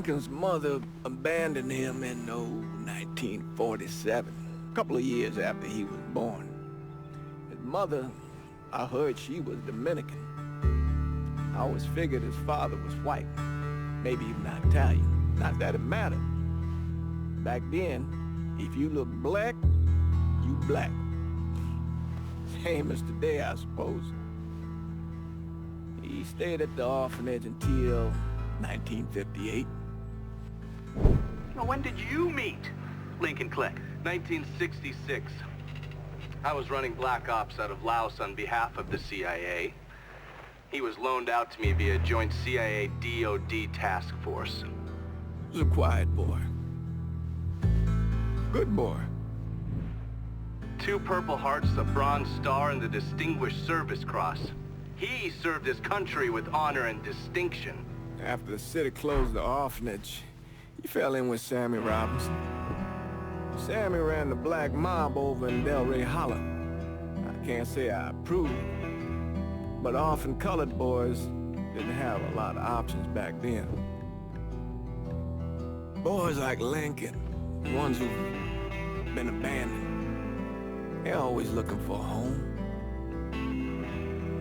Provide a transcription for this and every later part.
Lincoln's mother abandoned him in 1947, a couple of years after he was born. His mother, I heard she was Dominican. I always figured his father was white, maybe even Italian. Not that it mattered. Back then, if you look black, you black. Same as today, I suppose. He stayed at the orphanage until 1958. Now, when did you meet Lincoln Click? 1966. I was running Black Ops out of Laos on behalf of the CIA. He was loaned out to me via joint CIA-DOD task force. He was a quiet boy. Good boy. 2 Purple Hearts, a Bronze Star, and the Distinguished Service Cross. He served his country with honor and distinction. After the city closed the orphanage, he fell in with Sammy Robinson. Sammy ran the black mob over in Delray Hollow. I can't say I approve, but orphan colored boys didn't have a lot of options back then. Boys like Lincoln, the ones who've been abandoned, they're always looking for a home.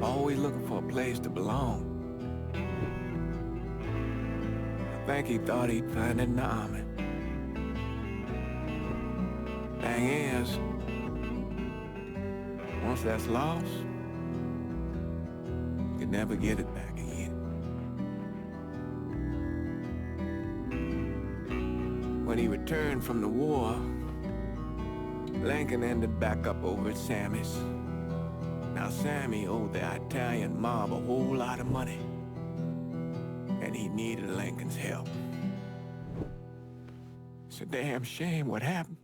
Always looking for a place to belong. I think he thought he'd find it in the army. Thing is, once that's lost, you can never get it back again. When he returned from the war, Lincoln ended back up over at Sammy's. Now Sammy owed the Italian mob a whole lot of money, and he needed Lincoln's help. It's a damn shame what happened.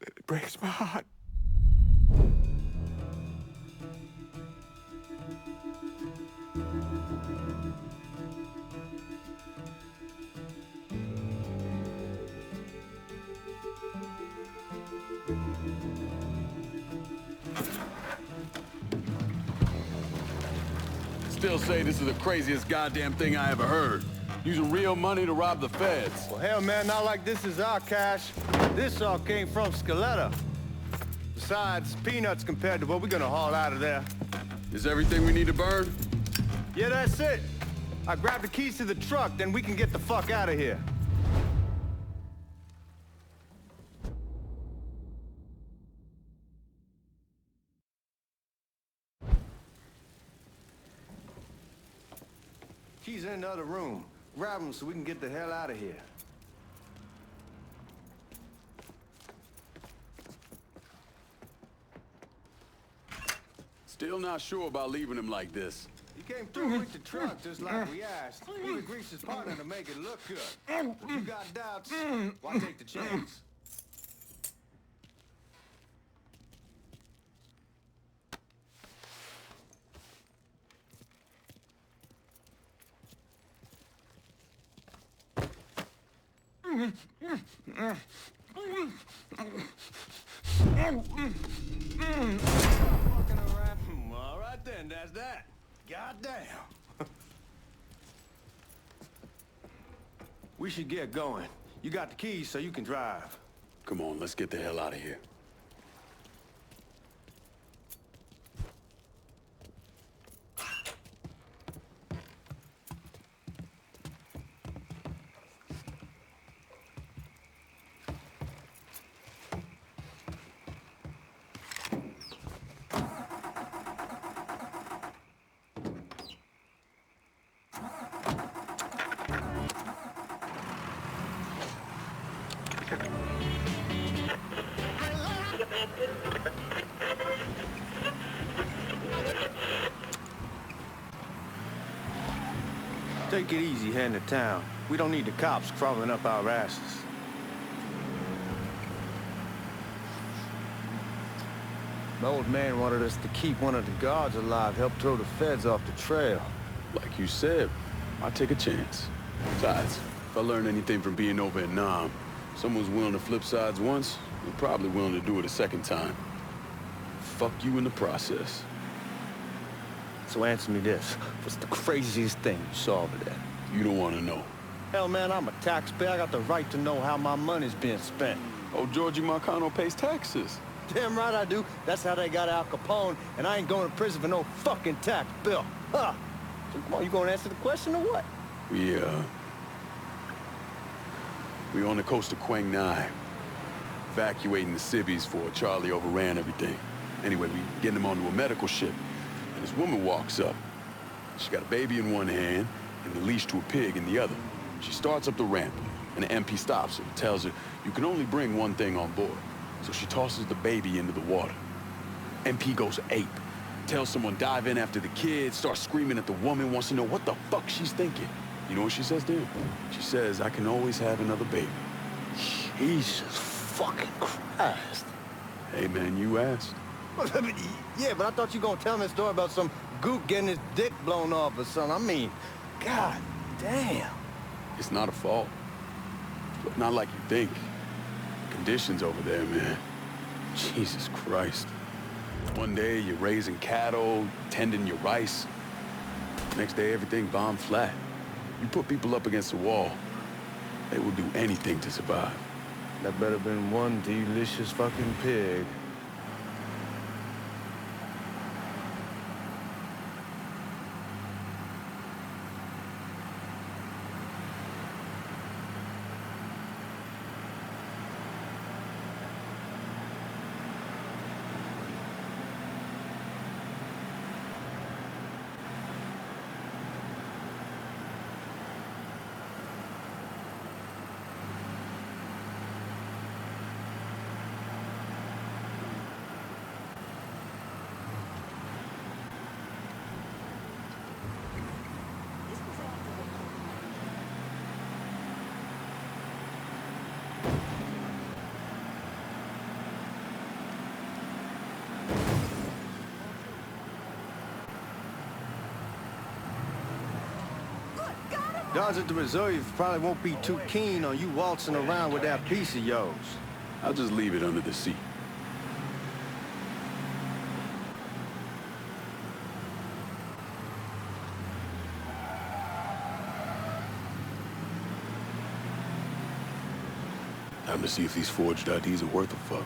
It breaks my heart. Still say this is the craziest goddamn thing I ever heard. Using real money to rob the feds. Well, hell, man, not like this is our cash. This all came from Scaletta. Besides, peanuts compared to what we're gonna haul out of there. Is everything we need to burn? Yeah, that's it. I grabbed the keys to the truck, then we can get the fuck out of here. Keys in the other room. Grab them so we can get the hell out of here. Still not sure about leaving him like this. He came through with the truck just like we asked. He would grease his partner to make it look good. If you got doubts, why take the chance? All right then, that's that. Goddamn. We should get going. You got the keys so you can drive. Come on, let's get the hell out of here. Take it easy heading to town. We don't need the cops crawling up our asses. My old man wanted us to keep one of the guards alive, help throw the feds off the trail. Like you said, I'll take a chance. Besides, if I learn anything from being over in Nam, someone's willing to flip sides once, they're probably willing to do it a second time. Fuck you in the process. So answer me this. What's the craziest thing you saw over there? You don't want to know. Hell, man, I'm a taxpayer. I got the right to know how my money's being spent. Oh, Georgie Marcano pays taxes. Damn right I do. That's how they got Al Capone, and I ain't going to prison for no fucking tax bill. Huh? So come on, you gonna answer the question or what? We on the coast of Quang Nai, evacuating the civvies for Charlie overran everything. Anyway, we getting him onto a medical ship, and this woman walks up. She got a baby in one hand and the leash to a pig in the other. She starts up the ramp, and the MP stops her and tells her, you can only bring one thing on board. So she tosses the baby into the water. MP goes ape, tells someone dive in after the kid, starts screaming at the woman, wants to know what the fuck she's thinking. You know what she says to him? She says, I can always have another baby. Jesus fucking Christ. Hey, man, you asked. Yeah, but I thought you gonna tell me a story about some gook getting his dick blown off or something. I mean, god damn. It's not a fault. But not like you think. Conditions over there, man. Jesus Christ. One day, you're raising cattle, tending your rice. Next day, everything bombed flat. You put people up against the wall, they will do anything to survive. That better been one delicious fucking pig. Guards at the reserve probably won't be too keen on you waltzing around with that piece of yours. I'll just leave it under the seat. Time to see if these forged IDs are worth a fuck.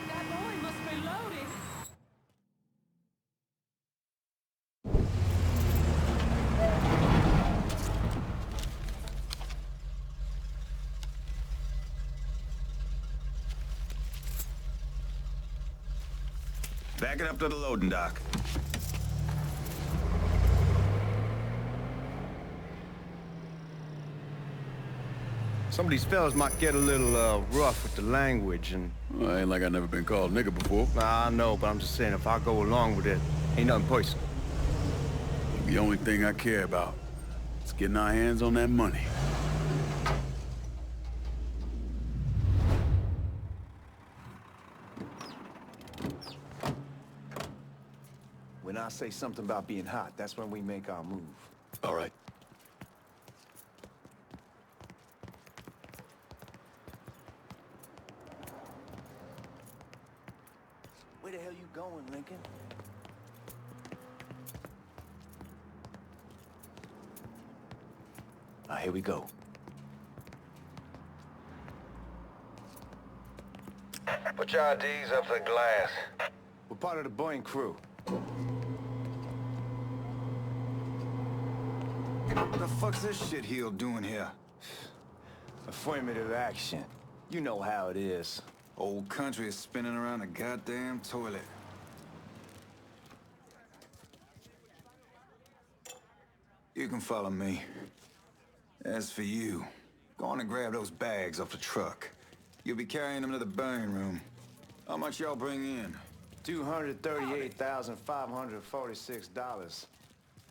That boy must be loaded. Back it up to the loading dock. Some of these fellas might get a little rough with the language, and Well, ain't like I never been called nigga before. I know, but I'm just saying if I go along with it, ain't nothing personal. The only thing I care about is getting our hands on that money. When I say something about being hot, that's when we make our move. All right. Where the hell you going, Lincoln? Here we go. Put your IDs up to the glass. We're part of the Boeing crew. What the fuck's this shitheel doing here? Affirmative action. You know how it is. Old country is spinning around a goddamn toilet. You can follow me. As for you, go on and grab those bags off the truck. You'll be carrying them to the burn room. How much y'all bring in? $238,546.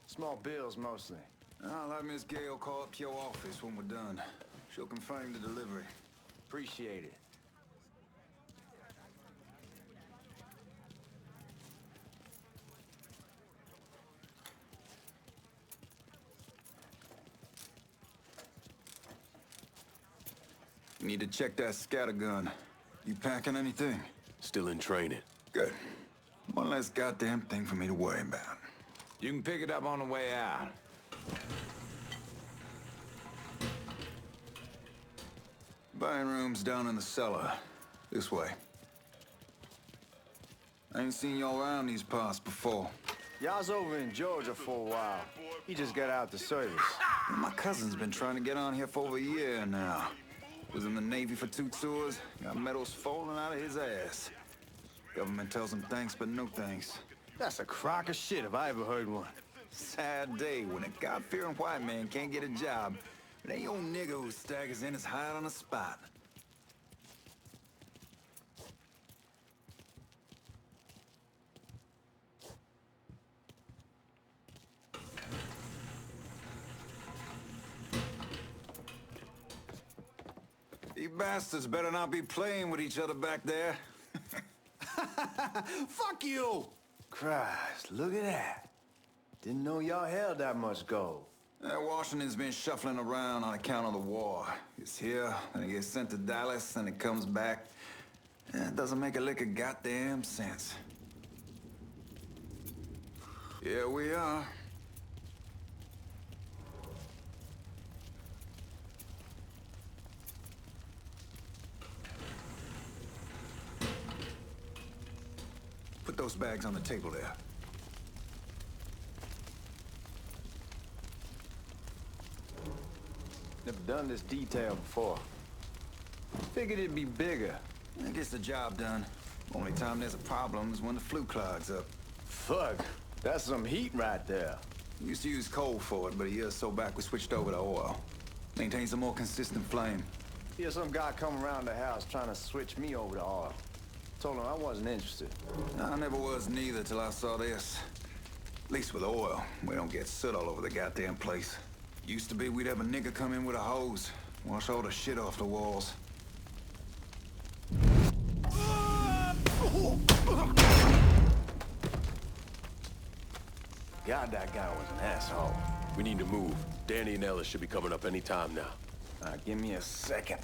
Small bills, mostly. I'll have Miss Gale call up your office when we're done. She'll confirm the delivery. Appreciate it. You need to check that scattergun. You packing anything? Still in training. Good. One less goddamn thing for me to worry about. You can pick it up on the way out. Buying rooms down in the cellar. This way. I ain't seen y'all around these parts before. Y'all's over in Georgia for a while. He just got out the service. And my cousin's been trying to get on here for over a year now. Was in the Navy for 2 tours, got medals falling out of his ass. Government tells him thanks, but no thanks. That's a crock of shit if I ever heard one. Sad day when a God-fearing white man can't get a job. But ain't old nigga who staggers in his hide on the spot. You bastards better not be playing with each other back there. Fuck you! Christ, look at that. Didn't know y'all held that much gold. Washington's been shuffling around on account of the war. It's here, and it gets sent to Dallas, and it comes back. It doesn't make a lick of goddamn sense. Here we are. Put those bags on the table there. Never done this detail before. Figured it'd be bigger. It gets the job done. Only time there's a problem is when the flue clogs up. Fuck, that's some heat right there. We used to use coal for it, but a year or so back we switched over to oil. Maintains a more consistent flame. Here's some guy come around the house trying to switch me over to oil. Told him I wasn't interested. I never was neither till I saw this. At least with oil, we don't get soot all over the goddamn place. Used to be we'd have a nigga come in with a hose, wash all the shit off the walls. God, that guy was an asshole. We need to move. Danny and Ellis should be coming up any time now. Give me a second.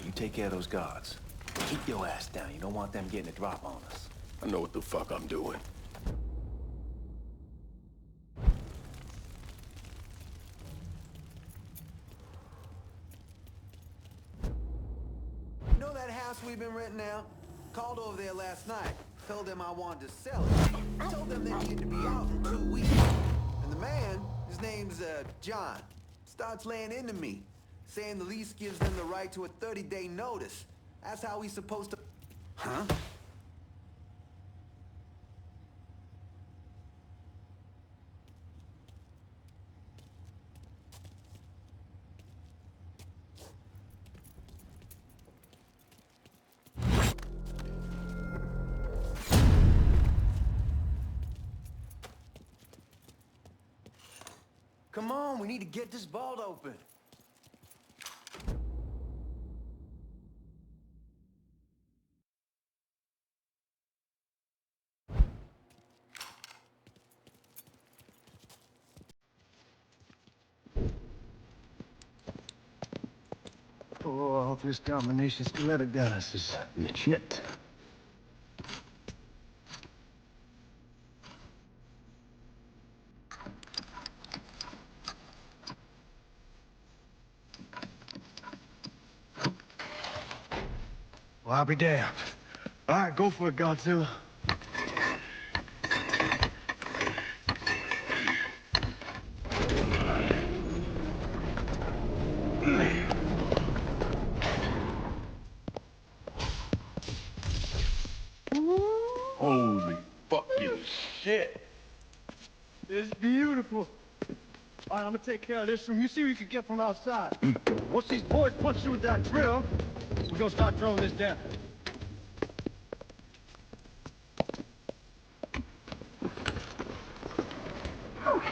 You take care of those guards. Keep your ass down. You don't want them getting a drop on us. I know what the fuck I'm doing. You know that house we've been renting out? Called over there last night. Told them I wanted to sell it. Told them they needed to be out in 2 weeks. And the man, his name's, John, starts laying into me. Saying the lease gives them the right to a 30-day notice. That's how he's supposed to... Huh? Come on, we need to get this vault open. Oh, this domination stiletto gas is legit. Well, I'll be damned. All right, go for it, Godzilla. Holy fucking shit. It's beautiful. All right, I'm gonna take care of this room. You see what you can get from outside. Once these boys punch through with that drill, we're gonna start throwing this down. God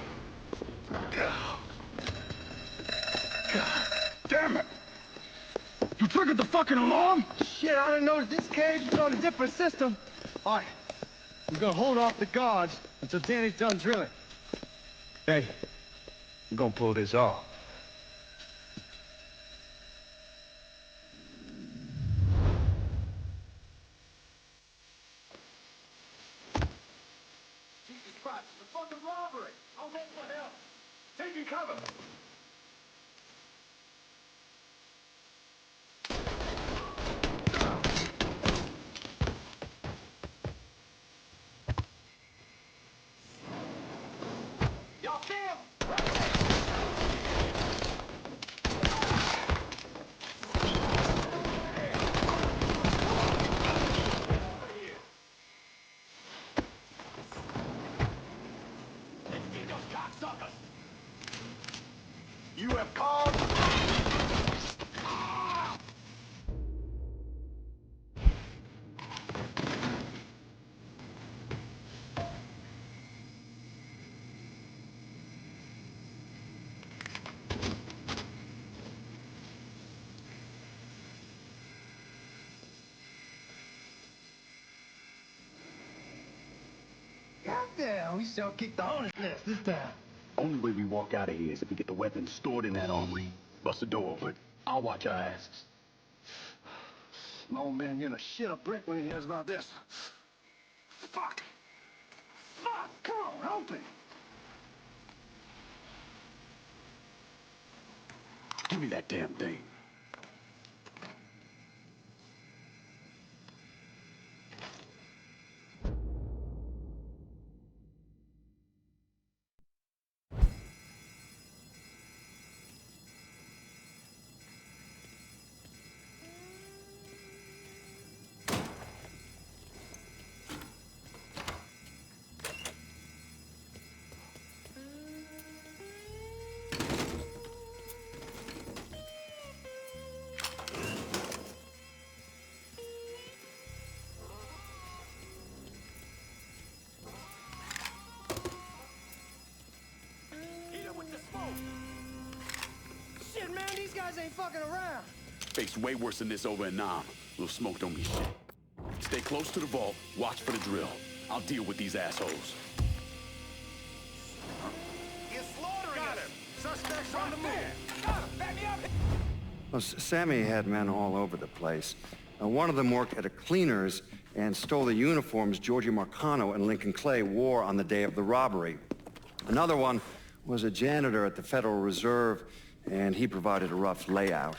damn it. You triggered the fucking alarm? Shit, I didn't know this cage was on a different system. All right, we're gonna hold off the guards until Danny's done drilling. Hey, we're gonna pull this off. what? The fucking robbery. I'll go for help. Taking cover. Y'all see him? You have called. Goddamn, we still kicked the hornet's nest this time. Only way we walk out of here is if we get the weapons stored in that armory. Bust the door open. I'll watch our asses. No man, you're gonna shit a brick when he hears about this. Fuck! Fuck! Come on, help me! Give me that damn thing. Shit, man, these guys ain't fucking around. Face way worse than this over in Nam. Little smoke don't mean shit. Stay close to the vault, watch for the drill. I'll deal with these assholes. You're slaughtering us. Suspects on the move. Got him! Back me up! Well, Sammy had men all over the place. One of them worked at a cleaner's and stole the uniforms Georgie Marcano and Lincoln Clay wore on the day of the robbery. Another one was a janitor at the Federal Reserve, and he provided a rough layout.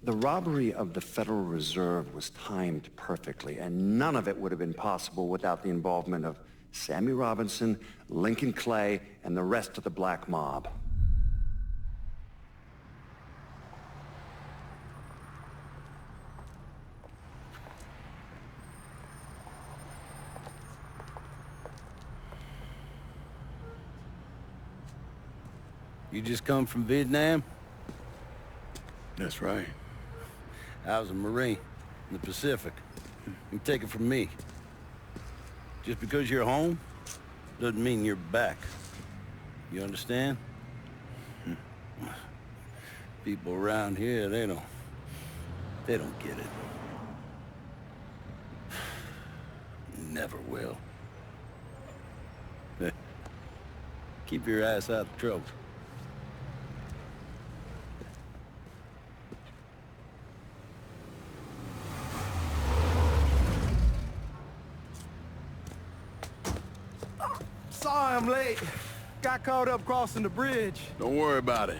The robbery of the Federal Reserve was timed perfectly, and none of it would have been possible without the involvement of Sammy Robinson, Lincoln Clay, and the rest of the black mob. You just come from Vietnam? That's right. I was a Marine in the Pacific. You take it from me. Just because you're home doesn't mean you're back. You understand? People around here, they don't get it. Never will. Keep your ass out of trouble. Sorry I'm late. Got caught up crossing the bridge. Don't worry about it.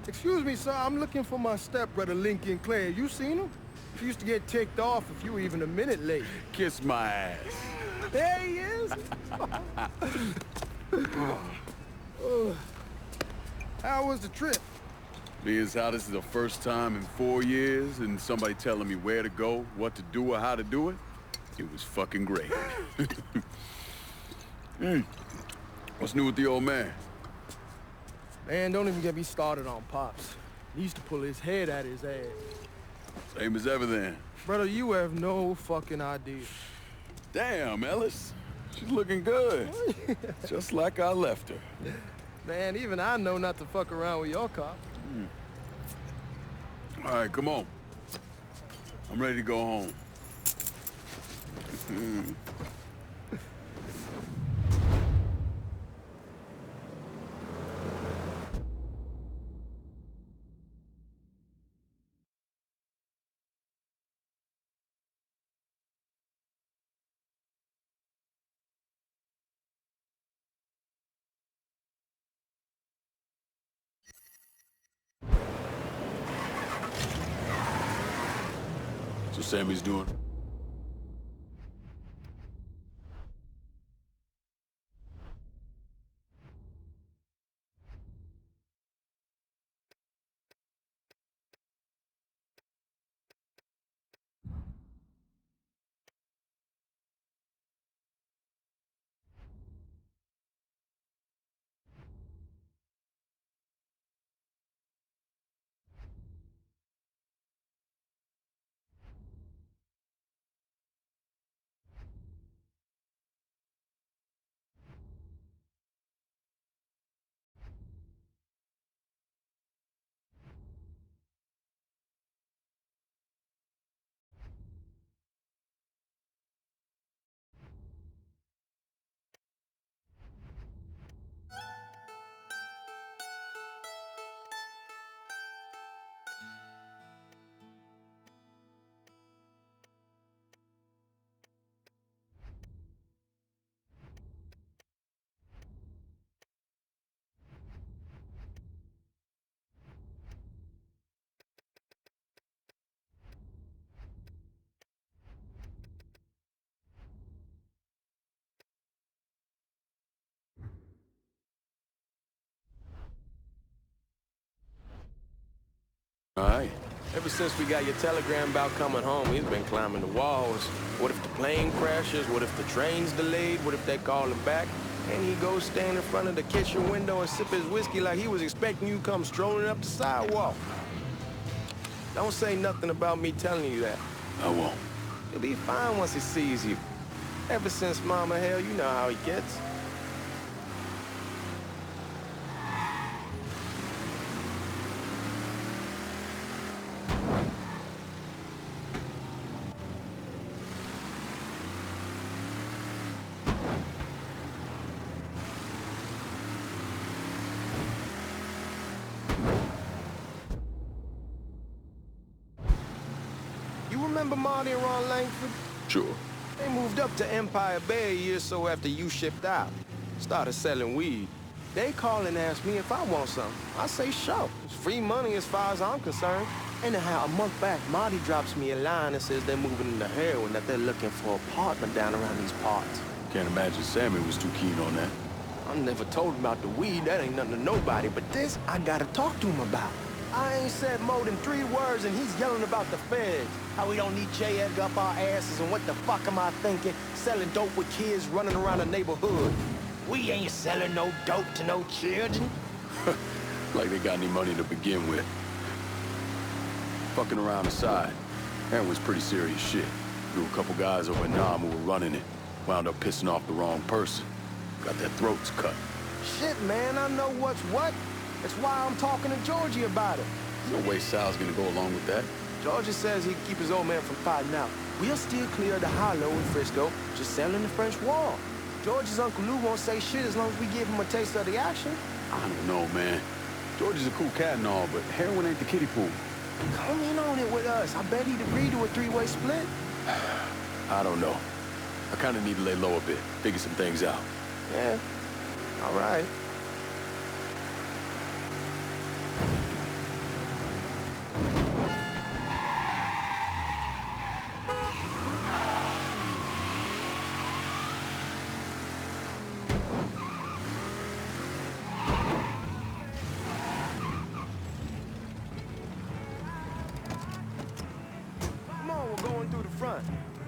Excuse me, sir. I'm looking for my stepbrother, Lincoln Clay. You seen him? He used to get ticked off if you were even a minute late. Kiss my ass. There he is. How was the trip? Being how this is the first time in 4 years and somebody telling me where to go, what to do, or how to do it, it was fucking great. What's new with the old man? Man, don't even get me started on Pops. He used to pull his head out his ass. Same as ever then. Brother, you have no fucking idea. Damn, Ellis. She's looking good. Just like I left her. Man, even I know not to fuck around with your cop. All right, come on. I'm ready to go home. So Sammy's doing... All right. Ever since we got your telegram about coming home, he's been climbing the walls. What if the plane crashes? What if the train's delayed? What if they call him back? And he goes stand in front of the kitchen window and sip his whiskey like he was expecting you to come strolling up the sidewalk. Don't say nothing about me telling you that. I won't. He'll be fine once he sees you. Ever since Mama Hell, you know how he gets. Remember Marty and Ron Langford? Sure. They moved up to Empire Bay a year or so after you shipped out. Started selling weed. They call and ask me if I want something. I say sure. It's free money as far as I'm concerned. Anyhow, a month back, Marty drops me a line and says they're moving into heroin, that they're looking for a partner down around these parts. Can't imagine Sammy was too keen on that. I never told him about the weed. That ain't nothing to nobody. But this, I gotta talk to him about. I ain't said more than 3 words, and he's yelling about the feds. How we don't need J. Edgar up our asses, and what the fuck am I thinking? Selling dope with kids running around the neighborhood. We ain't selling no dope to no children. Like they got any money to begin with. Fucking around aside, that was pretty serious shit. Knew a couple guys over in Nam who were running it. Wound up pissing off the wrong person. Got their throats cut. Shit, man, I know what's what. That's why I'm talking to Georgie about it. There's no way Sal's gonna go along with that. Georgie says he can keep his old man from fighting out. We'll still clear the hollow in Frisco, just selling the French Wall. George's Uncle Lou won't say shit as long as we give him a taste of the action. I don't know, man. George is a cool cat and all, but heroin ain't the kiddie pool. Come in on it with us. I bet he'd agree to a 3-way split. I don't know. I kind of need to lay low a bit, figure some things out. Yeah, all right.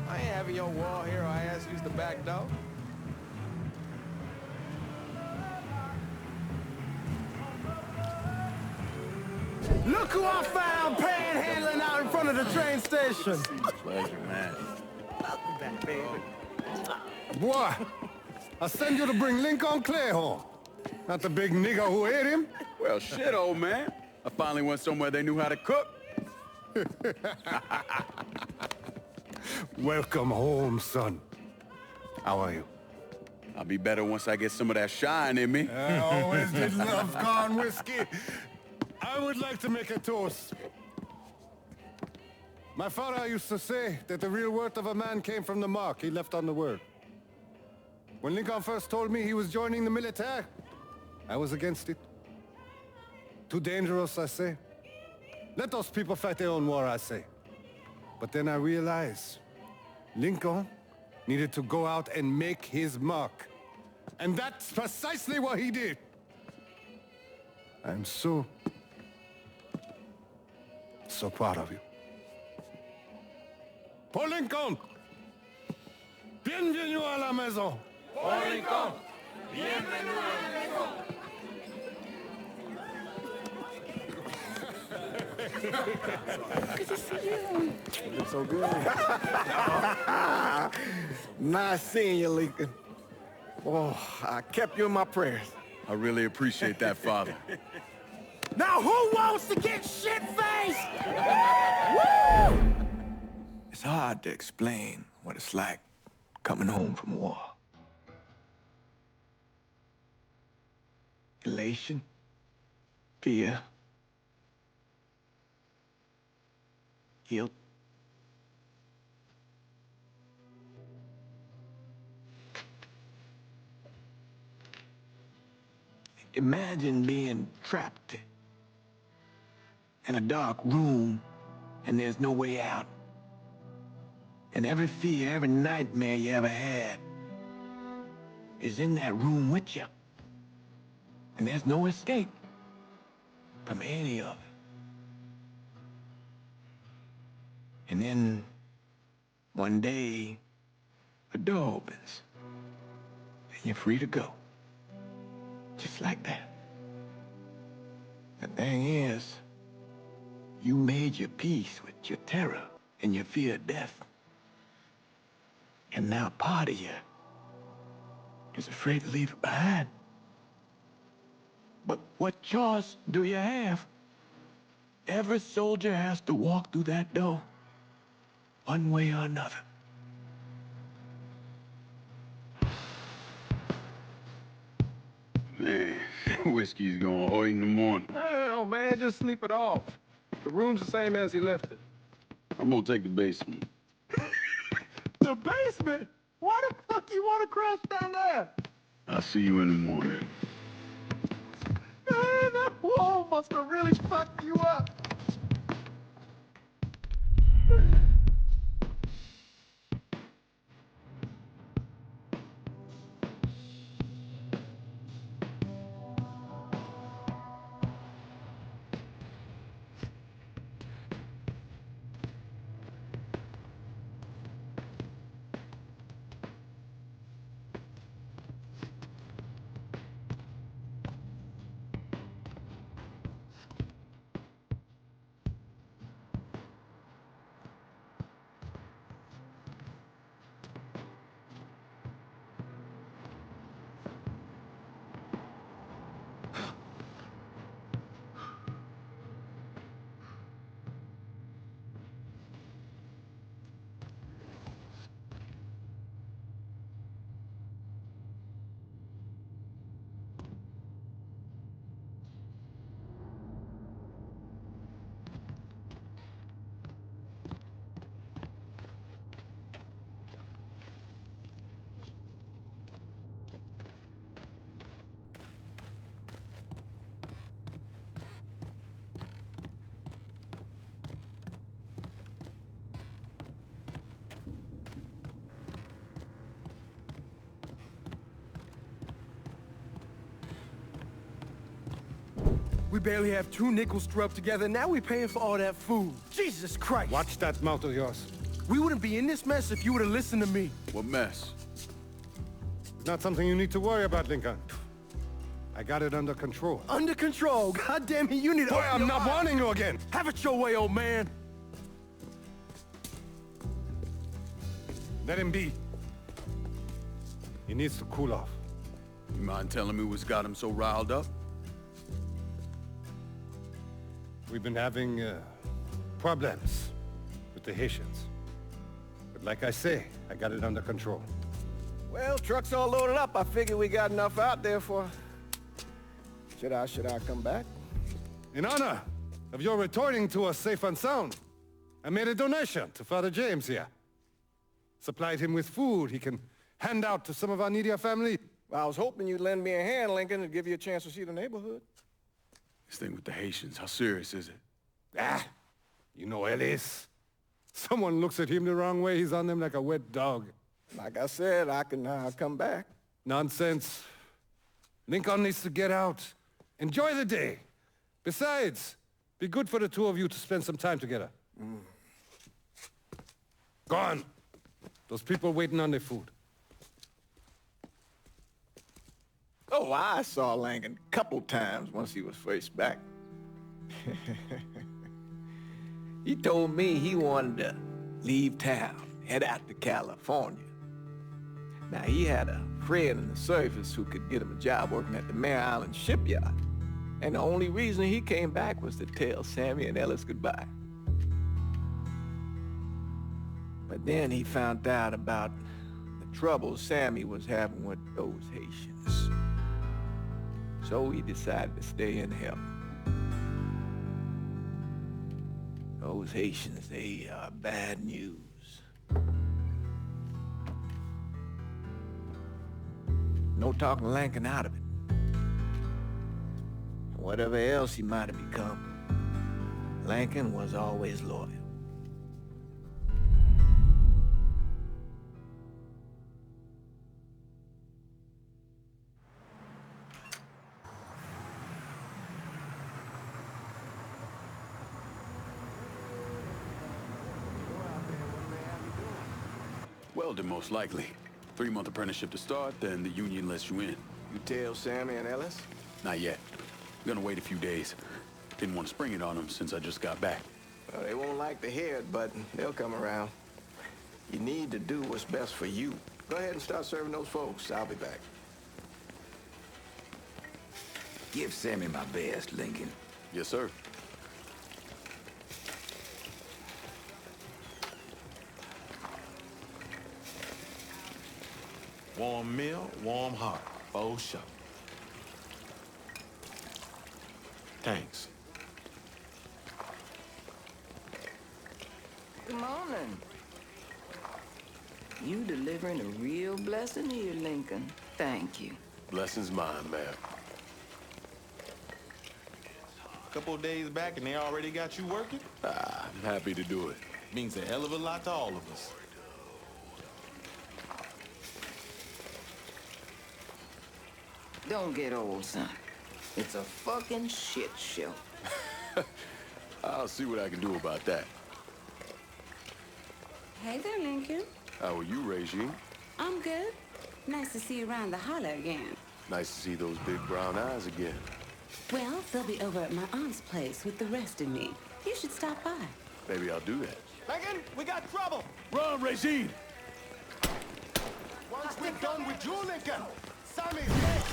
I ain't having your wall here or I ask use the back door. Look who I found panhandling out in front of the train station. Pleasure, man. Welcome back, baby. Boy, I send you to bring Lincoln Clay home. Not the big nigger who ate him. Well, shit, old man. I finally went somewhere they knew how to cook. Welcome home, son. How are you? I'll be better once I get some of that shine in me. I always did love corn whiskey. I would like to make a toast. My father used to say that the real worth of a man came from the mark he left on the world. When Lincoln first told me he was joining the military, I was against it. Too dangerous, I say. Let those people fight their own war, I say. But then I realized Lincoln needed to go out and make his mark. And that's precisely what he did. I'm so proud of you. Paul Lincoln! Bienvenue à la maison! Paul Lincoln! Bienvenue à la maison! Good to see you. You look so good. Nice seeing you, Lincoln. Oh, I kept you in my prayers. I really appreciate that, Father. Now who wants to get shit-faced? Woo! It's hard to explain what it's like coming home from war. Elation, fear, guilt. Imagine being trapped in a dark room and there's no way out. And every fear, every nightmare you ever had is in that room with you. And there's no escape from any of it. And then one day, a door opens and you're free to go. Just like that. The thing is, you made your peace with your terror and your fear of death. And now part of you is afraid to leave it behind. But what choice do you have? Every soldier has to walk through that door, one way or another. Man, whiskey's going early in the morning. No, man, just sleep it off. The room's the same as he left it. I'm gonna take the basement. The basement? Why the fuck you want to crash down there? I'll see you in the morning. Man, that wall must have really fucked you up. We barely have 2 nickels to rub together. Now we're paying for all that food. Jesus Christ. Watch that mouth of yours. We wouldn't be in this mess if you would have listened to me. What mess? It's not something you need to worry about, Lincoln. I got it under control. Under control? God damn it, you need to... Boy, I'm not warning you again. Have it your way, old man. Let him be. He needs to cool off. You mind telling me what's got him so riled up? We've been having problems with the Haitians. But like I say, I got it under control. Well, truck's all loaded up. I figure we got enough out there for... Should I come back? In honor of your returning to us safe and sound, I made a donation to Father James here. Supplied him with food he can hand out to some of our needier family. Well, I was hoping you'd lend me a hand, Lincoln, and give you a chance to see the neighborhood. This thing with the Haitians, how serious is it? Ah, you know Ellis. Someone looks at him the wrong way, he's on them like a wet dog. Like I said, I can come back. Nonsense. Lincoln needs to get out. Enjoy the day. Besides, be good for the two of you to spend some time together. Go on. Those people waiting on their food. Oh, I saw Lincoln a couple times once he was first back. He told me he wanted to leave town, head out to California. Now, he had a friend in the service who could get him a job working at the Mare Island shipyard. And the only reason he came back was to tell Sammy and Ellis goodbye. But then he found out about the trouble Sammy was having with those Haitians. So he decided to stay and help. Those Haitians, they are bad news. No talking Lincoln out of it. Whatever else he might have become, Lincoln was always loyal. Welding, most likely. 3-month apprenticeship to start, then the union lets you in. You tell Sammy and Ellis? Not yet. Gonna wait a few days. Didn't want to spring it on them since I just got back. Well, they won't like to hear it, but they'll come around. You need to do what's best for you. Go ahead and start serving those folks. I'll be back. Give Sammy my best, Lincoln. Yes, sir. Warm meal, warm heart. For sure. Thanks. Good morning. You delivering a real blessing here, Lincoln. Thank you. Blessing's mine, ma'am. Couple of days back and they already got you working? I'm happy to do it. Means a hell of a lot to all of us. Don't get old, son. It's a fucking shit show. I'll see what I can do about that. Hey there, Lincoln. How are you, Regine? I'm good. Nice to see you around the holler again. Nice to see those big brown eyes again. Well, they'll be over at my aunt's place with the rest of me. You should stop by. Maybe I'll do that. Lincoln, we got trouble. Run, Regine! Once we're done with you, Lincoln, Sammy's next.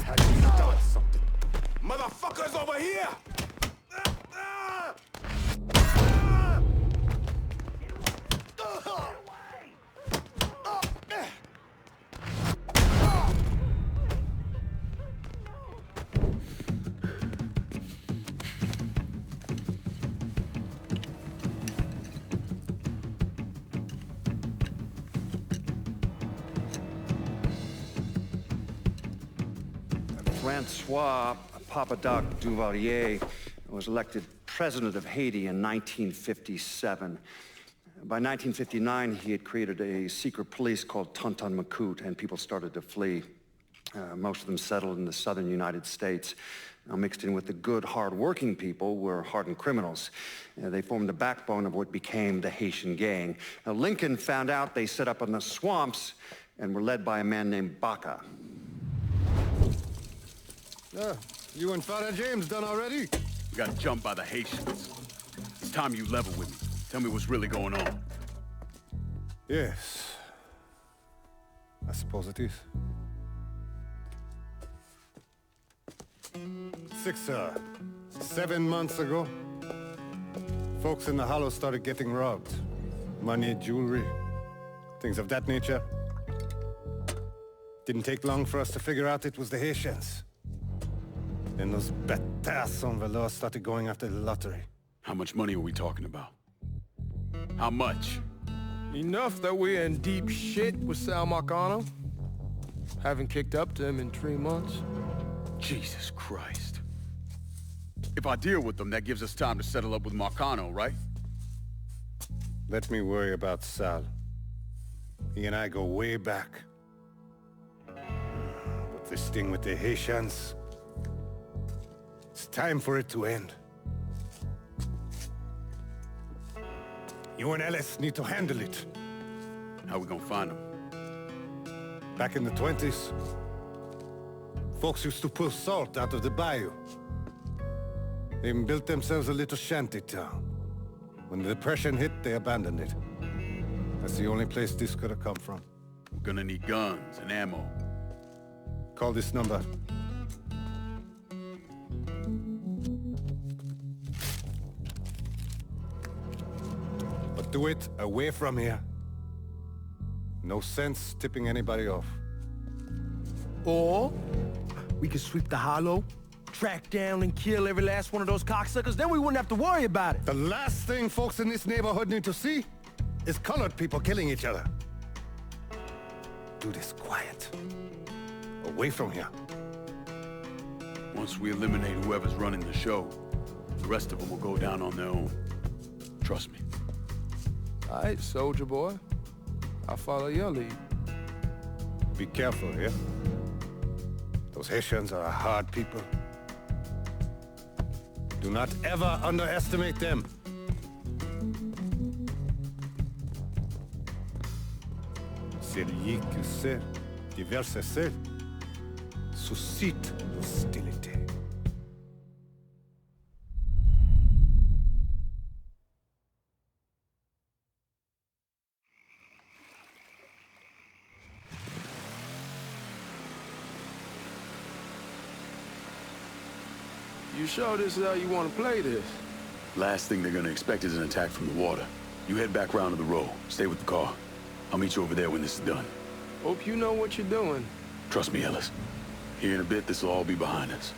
Had you done something? Motherfuckers over here! Francois Papadoc Duvalier was elected president of Haiti in 1957. By 1959, he had created a secret police called Tonton Macoute, and people started to flee. Most of them settled in the southern United States. Now, mixed in with the good, hard-working people were hardened criminals. They formed the backbone of what became the Haitian gang. Now, Lincoln found out they set up in the swamps and were led by a man named Baca. You and Father James done already? We got jumped by the Haitians. It's time you level with me. Tell me what's really going on. Yes. I suppose it is. 7 months ago, folks in the Hollow started getting robbed. Money, jewelry, things of that nature. Didn't take long for us to figure out it was the Haitians. Then those bâtards on velours started going after the lottery. How much money are we talking about? How much? Enough that we're in deep shit with Sal Marcano. Haven't kicked up to him in 3 months. Jesus Christ. If I deal with them, that gives us time to settle up with Marcano, right? Let me worry about Sal. He and I go way back. But this thing with the Haitians... it's time for it to end. You and Ellis need to handle it. How we gonna find them? Back in the 20s, folks used to pull salt out of the bayou. They even built themselves a little shanty town. When the Depression hit, they abandoned it. That's the only place this could have come from. We're gonna need guns and ammo. Call this number. But do it away from here. No sense tipping anybody off. Or we could sweep the hollow, track down and kill every last one of those cocksuckers, then we wouldn't have to worry about it. The last thing folks in this neighborhood need to see is colored people killing each other. Do this quiet. Away from here. Once we eliminate whoever's running the show, the rest of them will go down on their own. Trust me. All right, soldier boy. I'll follow your lead. Be careful here. Those Haitians are a hard people. Do not ever underestimate them. Celui qui sait diverser seul suscite l'hostilité. You sure this is how you want to play this? Last thing they're gonna expect is an attack from the water. You head back round to the row. Stay with the car. I'll meet you over there when this is done. Hope you know what you're doing. Trust me, Ellis. Here in a bit, this will all be behind us.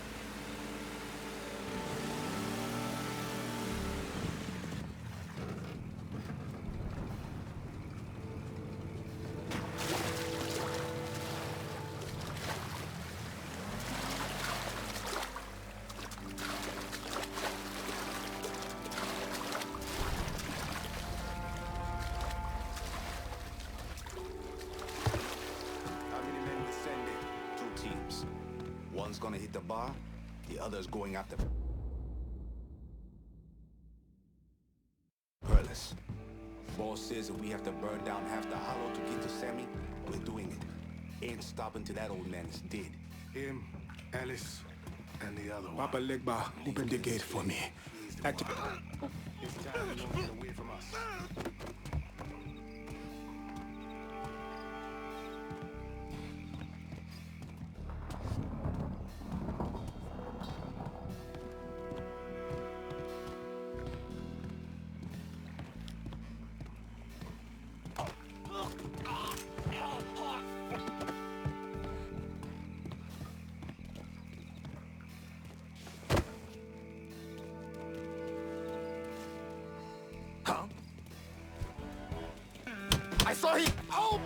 One's gonna hit the bar, the other's going after Perlis. Boss says if we have to burn down half the hollow to get to Sammy, we're doing it. Ain't stopping till that old man is dead. Him, Alice, and the other one. Papa Legba, open the gate for me. It's time to get away from us. I saw him! Oh!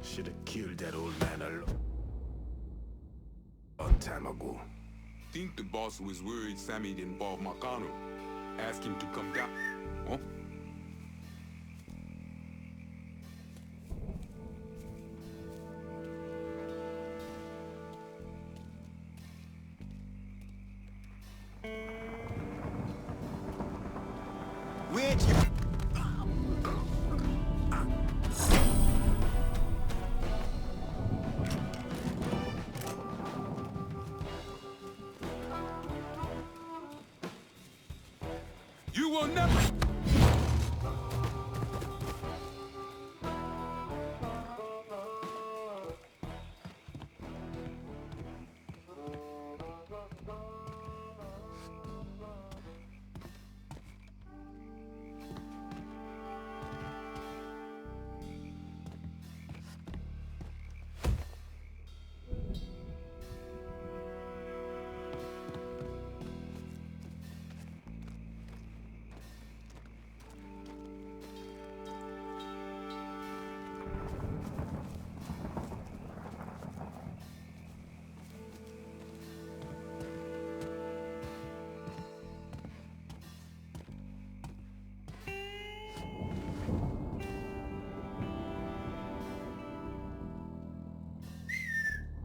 Should have killed that old man a long time ago. Think the boss was worried Sammy didn't involve Marcano. Ask him to come down. Huh? Where'd you... You will never...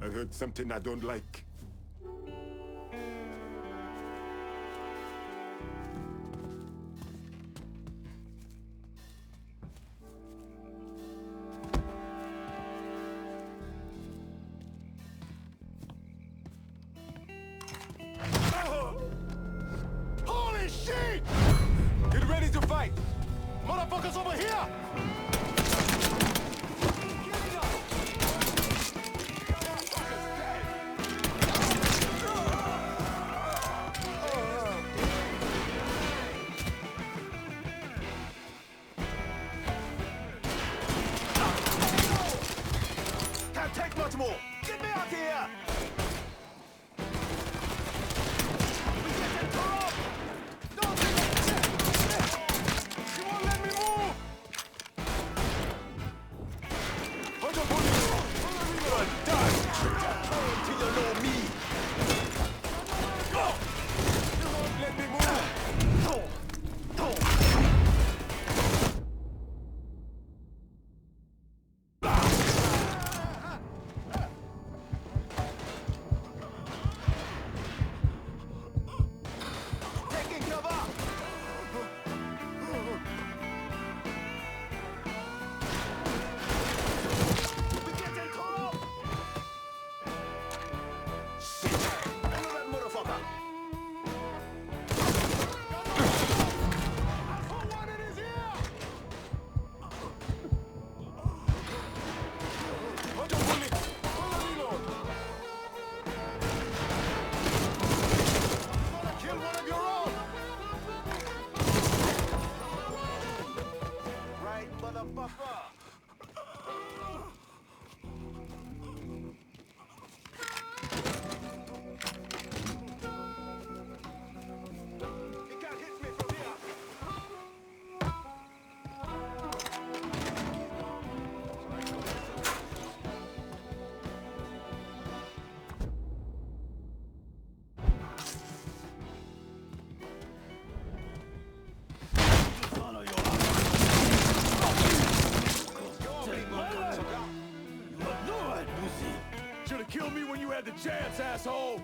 I heard something I don't like. Holy shit! Get ready to fight! Motherfuckers over here! Can't take much more! Get me out here! Kill me when you had the chance, asshole!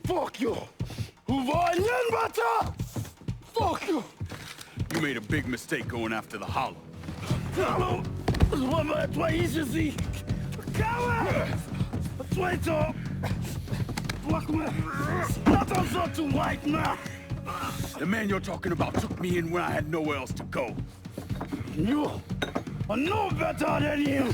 Fuck you! Fuck you! You made a big mistake going after the Hollow. Hollow? Toi ici! Coward! Traitor! Attention to white man! The man you're talking about took me in when I had nowhere else to go. You are no better than him!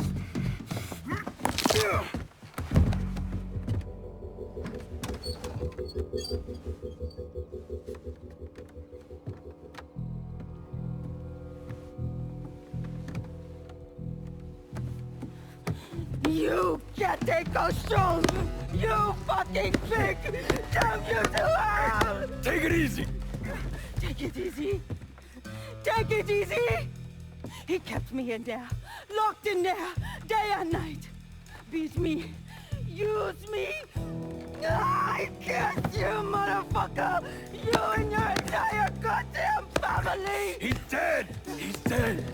You can't take control! You fucking pig! Damn you to hell! Take it easy! Take it easy! Take it easy! He kept me in there, locked in there, day and night. Beat me, use me. I can't, you motherfucker! You and your entire goddamn family! He's dead! He's dead!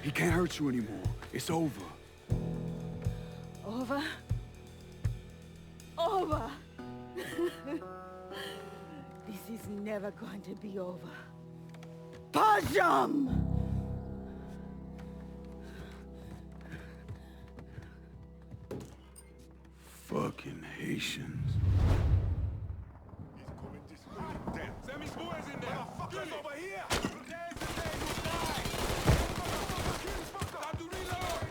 He can't hurt you anymore. It's over. Over? Over! This is never going to be over. Pajam! Fucking Haitians. Damn, Sammy's boys in there. Motherfuckers over here. Today's the day you die. Time to reload.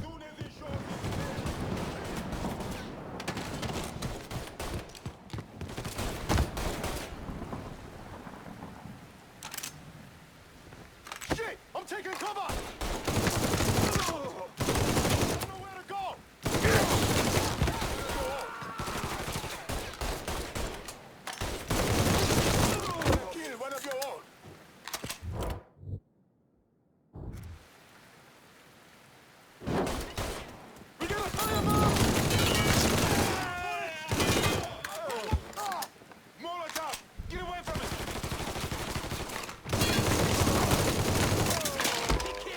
Soon as he shows his Shit! I'm taking cover! Nowhere to go! Kill one of your own! We got a firebomb! Molotov! Get away from it!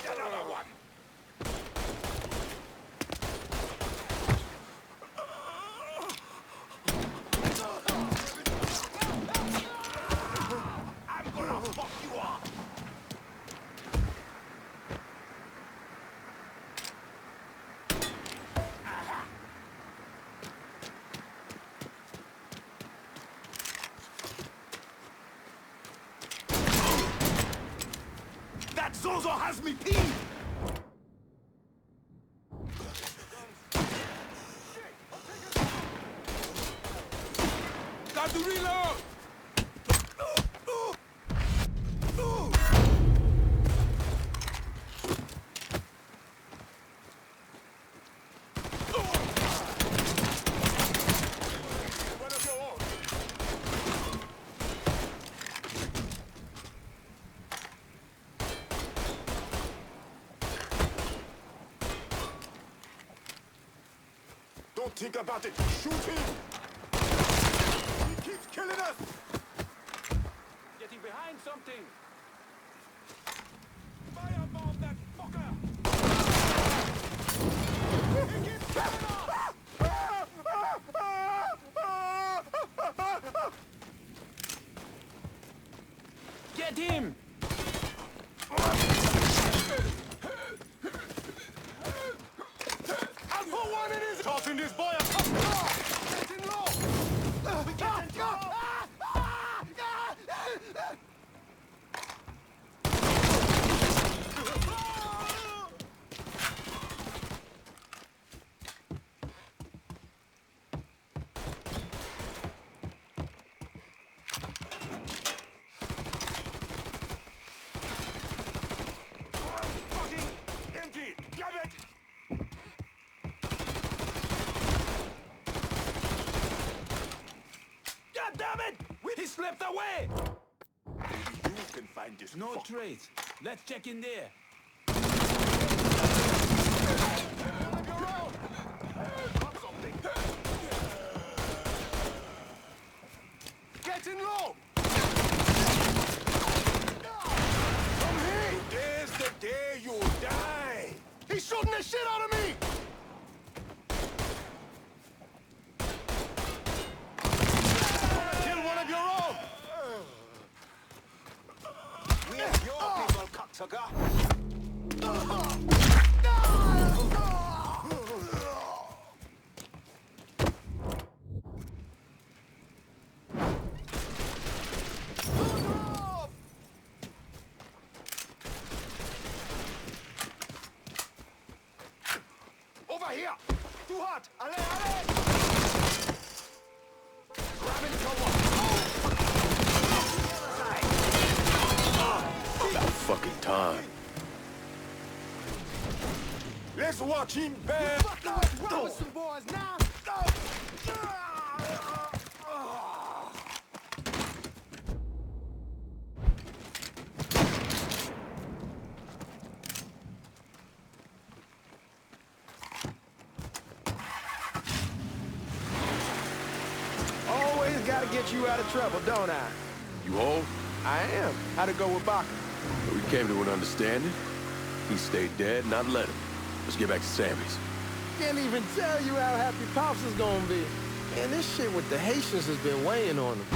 Get another one! I'm gonna fuck you up! That Zozo has me peed! Time to reload! One of your own! Don't think about it! Shoot him! He keeps killing us! Getting behind something! Firebomb that fucker! He keeps killing us! Get him! And for one it is! Tossing this boy a tough car! Getting low! We can't go! Fucking empty! Damn it! God damn it! He slipped away! Maybe you can find this No fuck. trace. Let's check in there. Getting low! Come here! Today's the day you die! He's shooting the shit out of me! Kill one of your own! We are your people, cocksucker! Over here! Too hot! Allez, allez! Grabbing someone! About fucking time. Let's watch him burn! Robinson boys now! Always gotta get you out of trouble, don't I? You old? I am. How'd it go with Baca? We came to an understanding. He stayed dead, and I'd let him. Let's get back to Sammy's. Can't even tell you how happy Pops is gonna be. Man, this shit with the Haitians has been weighing on him.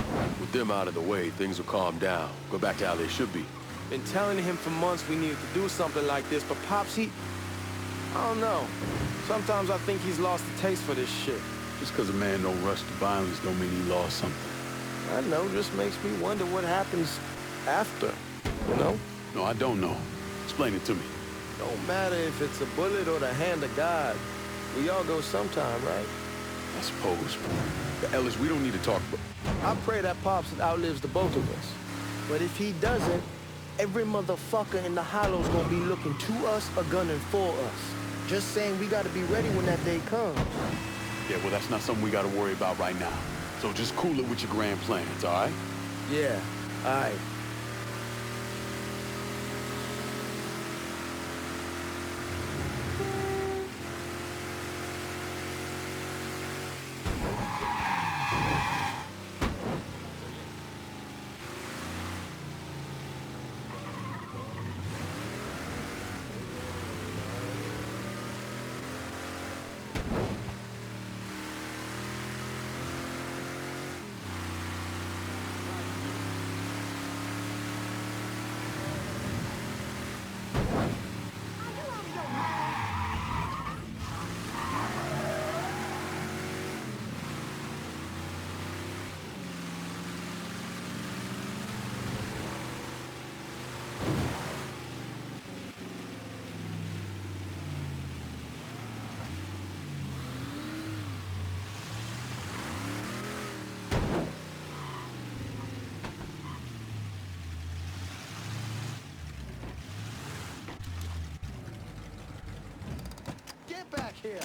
With them out of the way, things will calm down. Go back to how they should be. Been telling him for months we needed to do something like this, but Pops, he I don't know. Sometimes I think he's lost the taste for this shit. Just because a man don't rush to violence don't mean he lost something. I know, just makes me wonder what happens after, you know? No, I don't know. Explain it to me. Don't matter if it's a bullet or the hand of God. We all go sometime, right? I suppose. Ellis, we don't need to talk, but... I pray that Pops outlives the both of us. But if he doesn't, every motherfucker in the hollow's gonna be looking to us or gunning for us. Just saying we gotta be ready when that day comes. Yeah, well, that's not something we gotta worry about right now. So just cool it with your grand plans, all right? Yeah, all right. Get back here!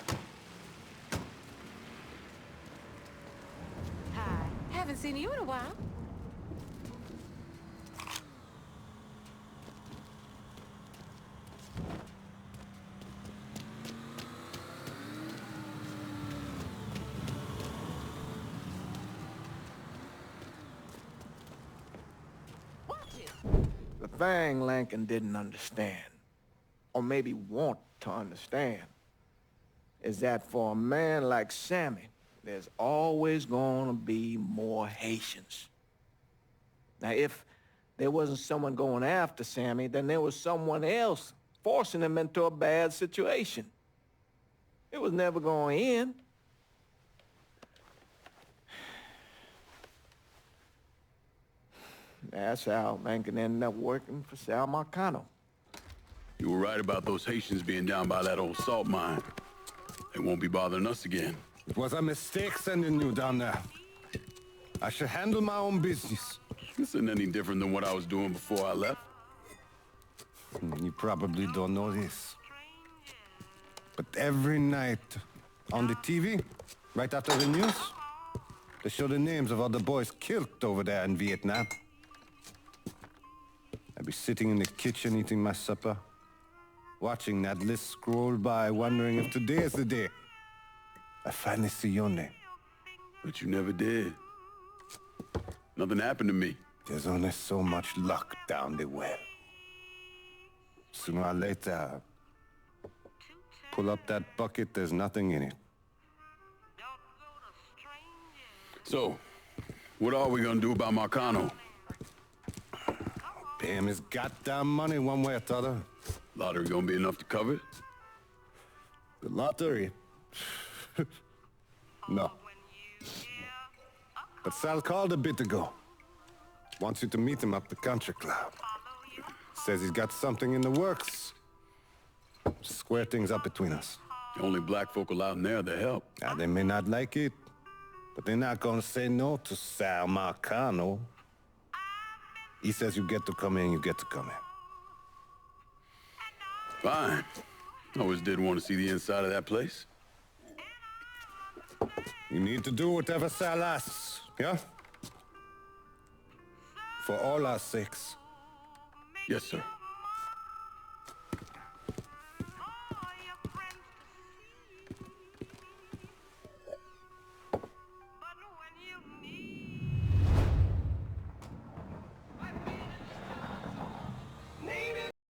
Hi. Haven't seen you in a while. The thing Lincoln didn't understand, or maybe want to understand, is that for a man like Sammy, there's always gonna be more Haitians. Now, if there wasn't someone going after Sammy, then there was someone else forcing him into a bad situation. It was never gonna end. That's how Lincoln ended up working for Sal Marcano. You were right about those Haitians being down by that old salt mine. They won't be bothering us again. It was a mistake sending you down there. I should handle my own business. This isn't any different than what I was doing before I left. You probably don't know this. But every night on the TV, right after the news, they show the names of all the boys killed over there in Vietnam. I'd be sitting in the kitchen eating my supper, watching that list scroll by, wondering if today is the day I finally see your name. But you never did. Nothing happened to me. There's only so much luck down the well. Sooner or later, pull up that bucket, there's nothing in it. So, what are we gonna do about Marcano? Pay him his goddamn money one way or the other. Lottery gonna be enough to cover it? The lottery? No. But Sal called a bit ago. Wants you to meet him up the country club. Says he's got something in the works. Square things up between us. The only black folk allowed in there to help. Now, they may not like it, but they're not gonna say no to Sal Marcano. He says you get to come in, you get to come in. Fine. I always did want to see the inside of that place. You need to do whatever Sal asks, yeah? For all our sakes. Yes, sir.